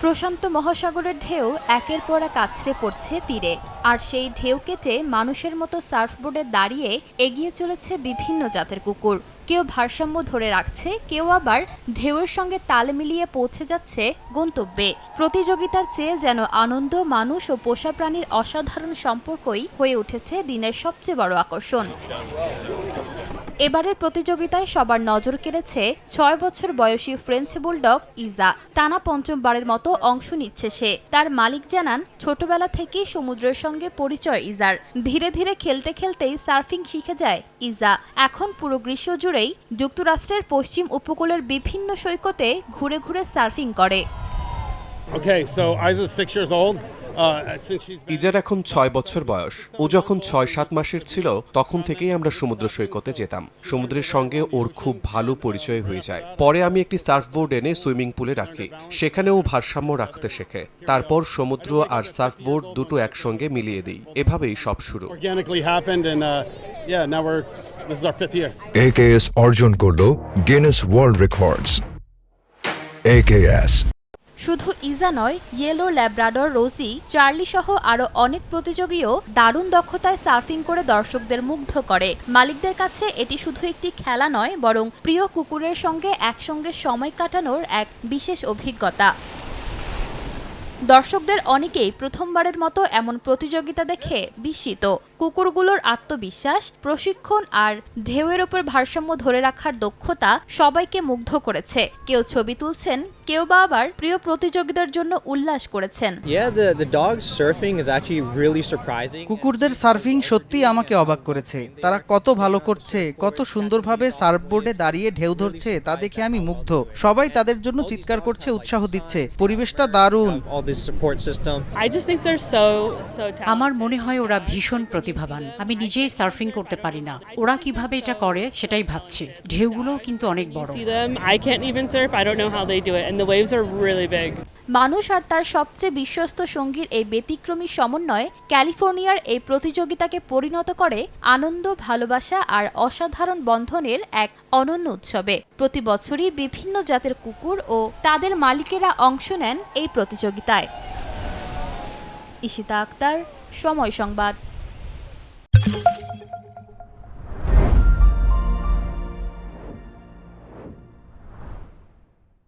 প্রশান্ত মহাসাগরের ঢেউ একের পর এক আছড়ে পড়ছে তীরে, আর সেই ঢেউ কেটে মানুষের মতো সার্ফবোর্ডে দাঁড়িয়ে এগিয়ে চলেছে বিভিন্ন জাতের কুকুর। কেউ ভারসাম্য ধরে রাখছে, কেউ আবার ঢেউয়ের সঙ্গে তাল মিলিয়ে পৌঁছে যাচ্ছে গন্তব্যে। প্রতিযোগিতার চেয়ে যেন আনন্দ, মানুষ ও পোষা প্রাণীর অসাধারণ সম্পর্কই হয়ে উঠেছে দিনের সবচেয়ে বড় আকর্ষণ। এবারের প্রতিযোগিতায় সবার নজর কেড়েছে ৬ বছর বয়সী ফ্রেঞ্চ বুলডগ ইজা। টানা পঞ্চমবারের মতো অংশ নিচ্ছে সে। তার মালিক জানান, ছোটবেলা থেকেই সমুদ্রের সঙ্গে পরিচয় ইজার। ধীরে ধীরে খেলতে খেলতেই সার্ফিং শিখে যায় ইজা। এখন পুরো গ্রীষ্ম জুড়েই যুক্তরাষ্ট্রের পশ্চিম উপকূলের বিভিন্ন সৈকতে ঘুরে ঘুরে সার্ফিং করে। Okay, so Isa's 6 years old. ইজার এখন ৬ বছর বয়স। ও যখন ৬-৭ মাসের ছিল তখন থেকেই আমরা সমুদ্র সৈকতে যেতাম। সমুদ্রের সঙ্গে ওর খুব ভালো পরিচয় হয়ে যায়। পরে আমি একটি সার্ফবোর্ড এনে সুইমিং পুলে রাখি, সেখানে ও ভারসাম্য রাখতে শেখে। তারপর সমুদ্র আর সার্ফবোর্ড দুটো একসঙ্গে মিলিয়ে দিই। এভাবেই সব শুরু। AKS অর্জন করলো গিনেস ওয়ার্ল্ড রেকর্ডস। AKS শুধু ইজা নয়, ইয়েলো ল্যাব্রাডর রোজি, চার্লি সহ আরও অনেক প্রতিযোগীও দারুণ দক্ষতায় সার্ফিং করে দর্শকদের মুগ্ধ করে। মালিকদের কাছে এটি শুধু একটি খেলা নয়, বরং প্রিয় কুকুরের সঙ্গে একসঙ্গে সময় কাটানোর এক বিশেষ অভিজ্ঞতা। দর্শকদের অনেকেই প্রথমবারের মতো এমন প্রতিযোগিতা দেখে বিস্মিত। কুকুরগুলোর আত্মবিশ্বাস, প্রশিক্ষণ আর ঢেউয়ের উপর ভারসাম্য ধরে রাখার দক্ষতা সবাইকে মুগ্ধ করেছে। কেউ ছবি তুলছেন, কেউ বা আবার প্রিয় প্রতিযোগীদের জন্য উল্লাস করেছেন। কুকুরদের সার্ফিং সত্যি আমাকে অবাক করেছে। তারা কত ভালো করছে, কত সুন্দরভাবে সার্ফবোর্ডে দাঁড়িয়ে ঢেউ ধরছে, তা দেখে আমি মুগ্ধ। সবাই তাদের জন্য চিৎকার করছে, উৎসাহ দিচ্ছে। পরিবেশটা দারুণ। আমার মনে হয় ওরা ভীষণ প্রতিভাবান। আমি নিজেই সার্ফিং করতে পারি না, ওরা কিভাবে এটা করে সেটাই ভাবছি। ঢেউগুলোও কিন্তু অনেক বড়। মানুষ আর তার সবচেয়ে বিশ্বস্ত সঙ্গীর এই ব্যতিক্রমী সমন্বয় ক্যালিফোর্নিয়ার এই প্রতিযোগিতাকে পরিণত করে আনন্দ, ভালোবাসা আর অসাধারণ বন্ধনের এক অনন্য উৎসবে। প্রতি বছরই বিভিন্ন জাতের কুকুর ও তাদের মালিকেরা অংশ নেন এই প্রতিযোগিতায়। ইশিতা আক্তার, সময় সংবাদ।